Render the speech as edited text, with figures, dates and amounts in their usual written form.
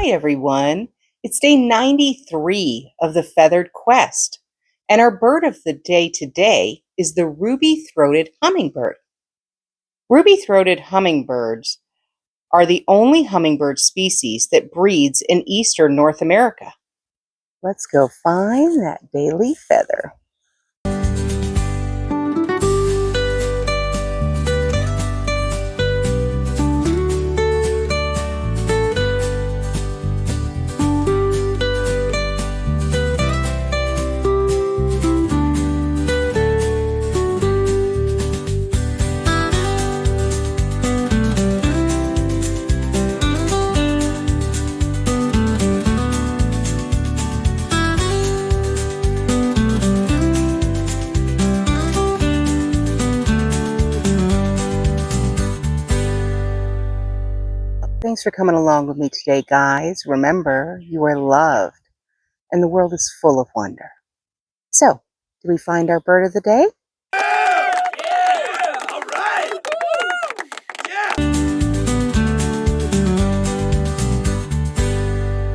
Hi, everyone. It's day 93 of the Feathered Quest, and our bird of the day today is the ruby-throated hummingbird. Ruby-throated hummingbirds are the only hummingbird species that breeds in eastern North America. Let's go find that daily feather. Thanks for coming along with me today, guys. Remember, you are loved, and the world is full of wonder. So, do we find our bird of the day?